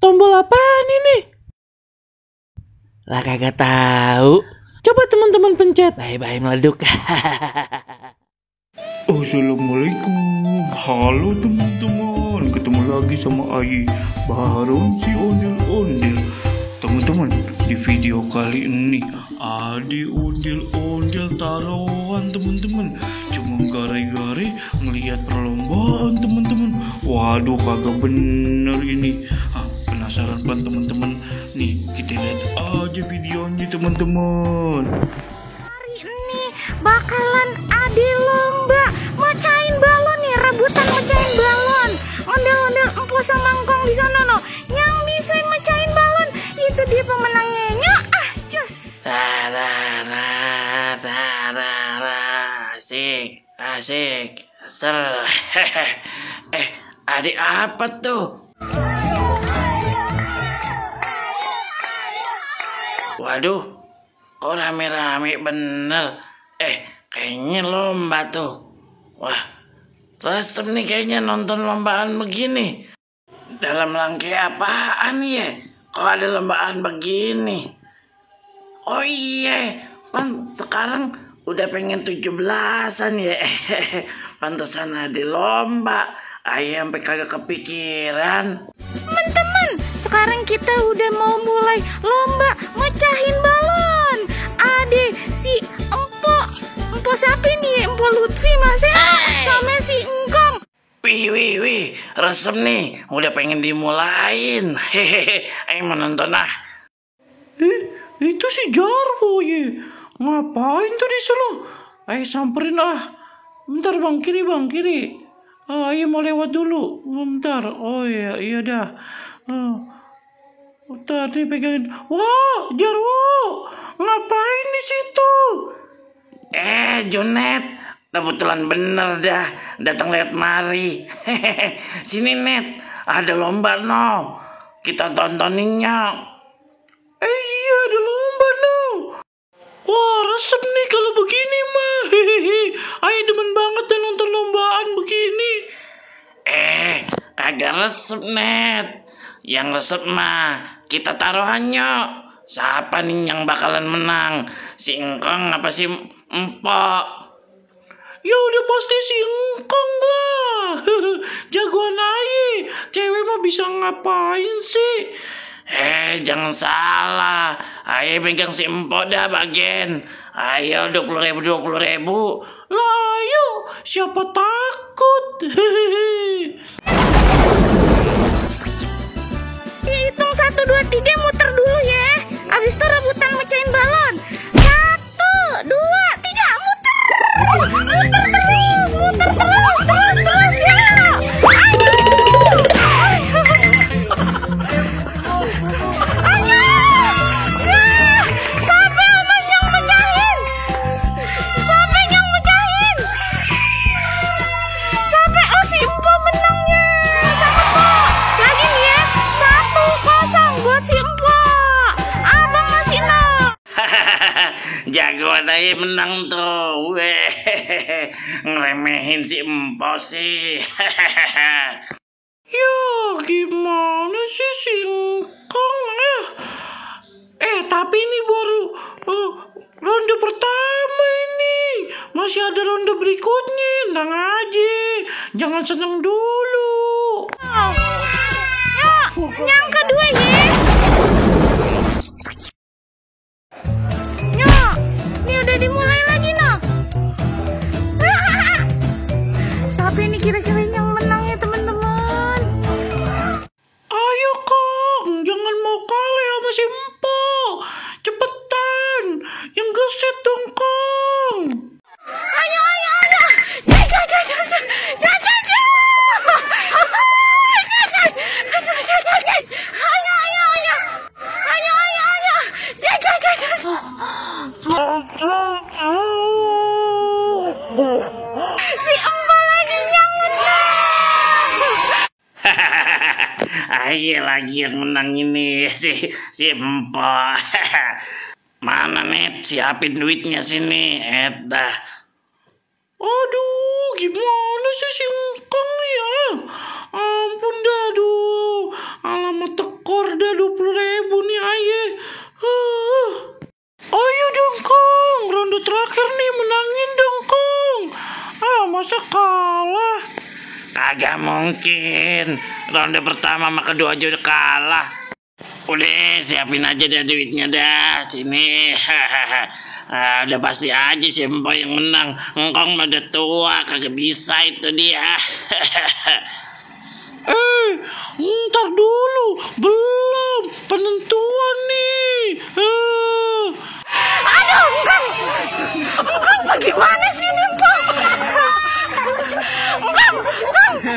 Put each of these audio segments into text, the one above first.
Tombol apaan ini? Lah kagak tahu. Coba teman-teman pencet. Bye-bye meleduk. Assalamualaikum. Halo teman-teman. Ketemu lagi sama Ayi Baron si ondel-ondel. Teman-teman, di video kali ini Adi ondel-ondel taruhan teman-teman. Cuma gara-gara ngelihat perlombaan teman-teman. Waduh, kagak bener ini. Penasaran kan teman-teman? Nih, kita lihat aja videonya teman-teman. Hari ini bakalan ada lomba mecahin balon nih, rebutan mecahin balon. Ondel-ondel empu sama ngkong di sana no. Yang bisa mecahin balon itu dia pemenangnya. Cus. Asik. Ser. Adik apa tuh? Waduh, kok rame-rame bener. Kayaknya lomba tuh. Wah, resep nih kayaknya nonton lombaan begini. Dalam rangka apaan ya? Kok ada lombaan begini? Oh iya, pan sekarang udah pengen 17-an ya. Pantesan ada lomba. Ayah sampai kagak kepikiran. Teman-teman, sekarang kita udah mau mulai lomba mecahin balon. Ada si Empo siapa nih? Empo Lutfi Mas ya? Sama si Engkong. Wih, resep nih. Udah pengen dimulain. Ayo menonton ah. Itu si Jarwo ya. Ngapain tuh di sana? Ayo samperin ah. Bentar bang, kiri. Ayo mau lewat dulu. Bentar. Oh iya dah. Bentar nih pegangin. Wah, Jarwo. Ngapain di situ? Jonet. Kebetulan bener dah. Datang lewat mari. Sini Net. Ada lomba no. Kita tontoninnya. Iya ada lomba no. Wah resep nih kalau begini mah. Ayo demen banget dan nonton lombaan begini. Agak resep Net. Yang resep mah kita taruhannya. Siapa nih yang bakalan menang? Si Engkong apa si Empok? Ya udah pasti si Engkong lah. Jagoan aja. Cewek mah bisa ngapain sih? Jangan salah. Ayo pegang si Empok dah bagian. Ayo 20.000. Lah ayo, siapa takut? Dihitung 1, 2, 3 muter dulu ya. Abis itu rebutan mecahin balon. 1, 2, 3 muter. Muter terus ya. Jagoan aja menang tuh. Ngeremehin si Empok sih. Ya gimana sih si Engkong ya? Tapi ini baru ronde pertama ini. Masih ada ronde berikutnya. Tenang aja. Jangan seneng dulu. Yang kedua ya. Dimulai lagi no. Siapa ini kira-kira yang menang ya teman-teman? Ayo Kong, jangan mau kalah sama si Empok. Cepetan, yang geset dong Kong. Ayo. Si Empok lagi yang menang. Ayo lagi yang menang ini si Empok. Mana Net? Siapin duitnya sini. Dah. Aduh, gimana sih si Engkong nih ya? Ampun dah, aduh. Alamat tekor mungkin. Ronde pertama sama kedua aja udah kalah. Udah, siapin aja dah duitnya dah. Sini. Udah pasti aja si Empo yang menang. Engkong udah tua, kagak bisa itu dia. Ntar dulu, belum penentuan nih. Aduh, Engkong bagaimana sih ini, Engkong? Engkong,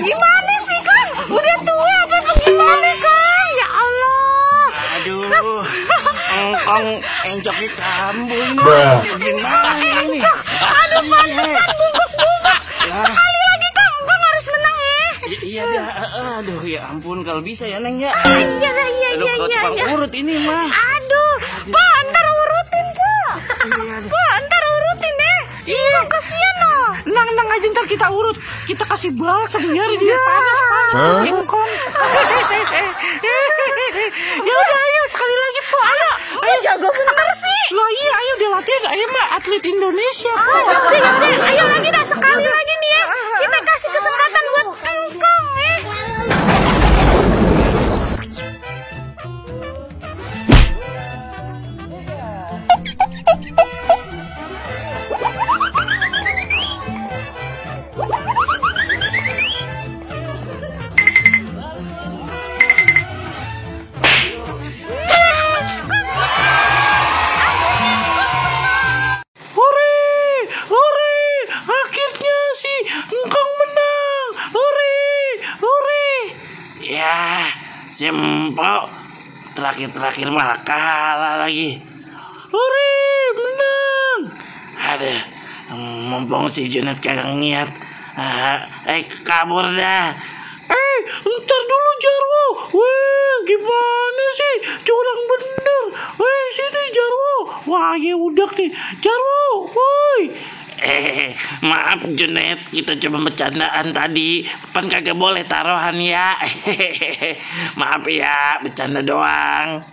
gimana sih, Kang? Udah tua apa bagaimana, Kang? Ya Allah. Aduh, Engkong encoknya kambuh ini. Gimana ini? Aduh, pantesan bungkuk-bungkuk. Sekali lagi, Kang. Engkong harus menang ya. Iya dah, aduh ya ampun kalau bisa ya Neng ya. Iya. Aduh kalau tukang urut ini mah. Aduh, Pak, ntar urutin, Pak. Pak, ntar urutin deh. Iya, kasihan loh. Nang aja ntar kita urut. Kita kasih balsam biar dia panas Engkong. Ya udah, ayo sekali lagi Po. Ayo Jago bener sih. Lah iya, ayo udah latihan. Ayo mah atlet Indonesia Po. Ayo lagi dah, sekali lagi nih ya. Kita kasih kesempatan buat Engkong ya. Hore, akhirnya si Engkong menang. Hore. Ya, si Empo terakhir malah kalah lagi. Hore, menang. Aduh, mumpung si Junet kagak niat. Kabur dah. Ntar dulu Jarwo. Weh, gimana sih? Curang bener. Weh, sini Jarwo. Wah, ya udah nih. Jarwo, woi. Maaf Junet, kita cuma bercandaan tadi. Pan kagak boleh taruhan ya. Maaf ya, bercanda doang.